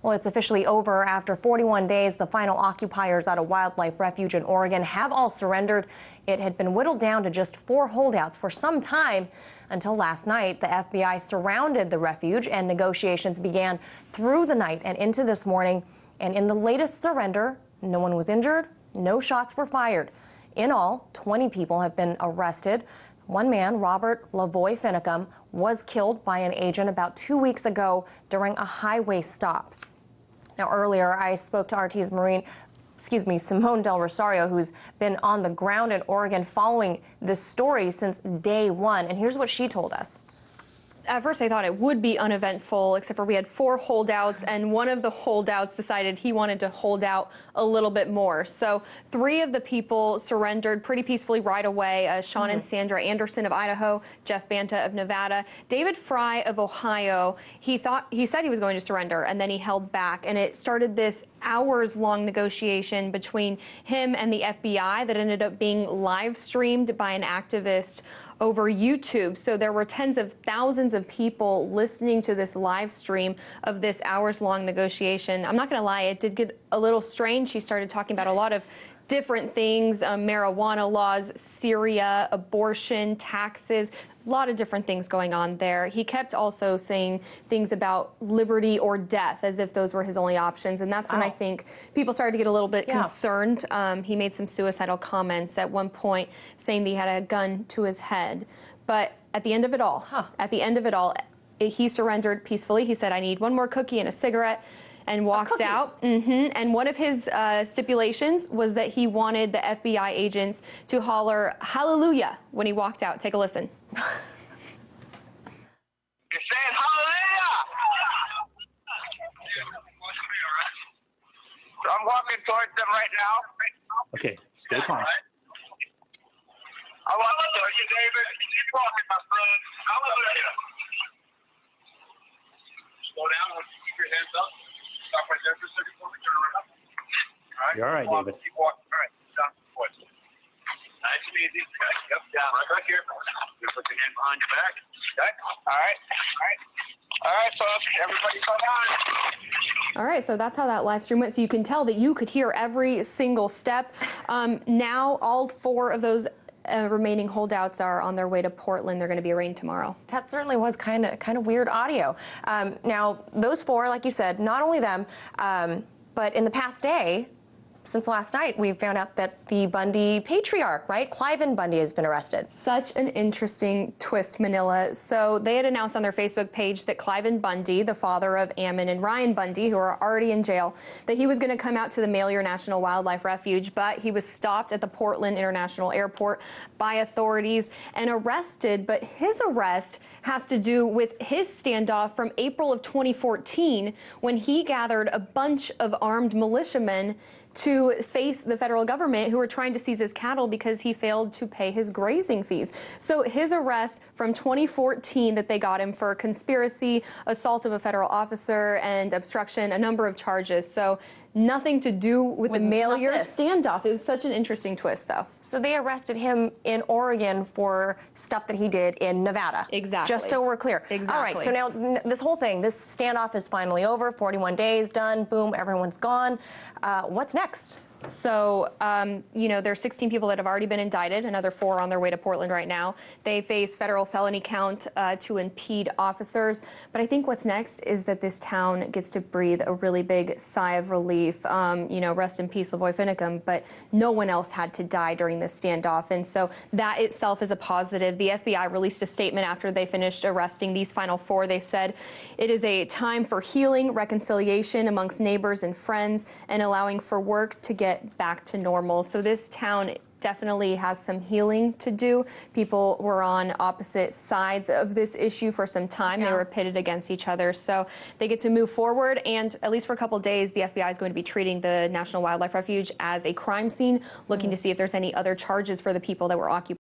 Well, it's officially over. After 41 days, the final occupiers at a wildlife refuge in Oregon have all surrendered. It had been whittled down to just 4 holdouts for some time until last night. The FBI surrounded the refuge and negotiations began through the night and into this morning. And in the latest surrender, no one was injured, no shots were fired. In all, 20 people have been arrested. One man, Robert Lavoy Finicum, was killed by an agent about 2 weeks ago during a highway stop. Now, earlier, I spoke to RT's Simone Del Rosario, who's been on the ground in Oregon following this story since day one. And here's what she told us. At first, I thought it would be uneventful, except for we had 4 holdouts, and one of the holdouts decided he wanted to hold out a little bit more. So 3 of the people surrendered pretty peacefully right away. Sean and Sandra Anderson of Idaho, Jeff Banta of Nevada, David Fry of Ohio. He said he was going to surrender, and then he held back. And it started this hours-long negotiation between him and the FBI that ended up being live streamed by an activist over YouTube. So there were tens of thousands of people listening to this live stream of this hours-long negotiation. I'm not going to lie, it did get a little strange. She started talking about a lot of different things, marijuana laws, Syria, abortion, taxes, a lot of different things going on there. He kept also saying things about liberty or death, as if those were his only options. And that's when I think people started to get a little bit concerned. He made some suicidal comments at one point, saying that he had a gun to his head. But at the end of it all, he surrendered peacefully. He said, "I need one more cookie and a cigarette," and walked out. And one of his stipulations was that he wanted the FBI agents to holler "Hallelujah" when he walked out. Take a listen. You're saying hallelujah! So I'm walking towards them right now. Okay, stay calm. I'm walking towards you, David. Keep walking, my friend. Hallelujah. Slow down. Keep your hands up. Stop right there for a second before we turn around. All right. You're all right, David. Keep walking. All right. Down the foot. Nice and easy. Okay. Yep. Down. Right back here. You put your hand behind your back. Okay. All right. All right. All right, folks. Everybody come on. All right, so that's how that live stream went. So you can tell that you could hear every single step. Now all 4 of those remaining holdouts are on their way to Portland. They're going to be arraigned tomorrow. That certainly was kind of weird audio. Now, those 4, like you said, not only them, but in the past day, since last night, we found out that the Bundy patriarch, right, Cliven Bundy, has been arrested. Such an interesting twist, Manila. So they had announced on their Facebook page that Cliven Bundy, the father of Ammon and Ryan Bundy, who are already in jail, that he was going to come out to the Malheur National Wildlife Refuge, but he was stopped at the Portland International Airport by authorities and arrested. But his arrest has to do with his standoff from April of 2014, when he gathered a bunch of armed militiamen to face the federal government, who were trying to seize his cattle because he failed to pay his grazing fees. So his arrest from 2014, that they got him for conspiracy, assault of a federal officer, and obstruction, a number of charges. So nothing to do with the Malheur standoff. It was such an interesting twist, though. So they arrested him in Oregon for stuff that he did in Nevada. Exactly. Just so we're clear. Exactly. All right, so now this whole thing, this standoff is finally over, 41 days done, boom, everyone's gone. What's next? So, you know, there's 16 people that have already been indicted, another 4 on their way to Portland right now. They face federal felony count to impede officers. But I think what's next is that this town gets to breathe a really big sigh of relief. You know, rest in peace, Lavoy Finicum, but no one else had to die during this standoff. And so that itself is a positive. The FBI released a statement after they finished arresting these final 4. They said it is a time for healing, reconciliation amongst neighbors and friends, and allowing for work to get back to normal. So this town definitely has some healing to do. People were on opposite sides of this issue for some time. They were pitted against each other. So they get to move forward, and at least for a couple of days, the FBI is going to be treating the National Wildlife Refuge as a crime scene, looking to see if there's any other charges for the people that were occupied.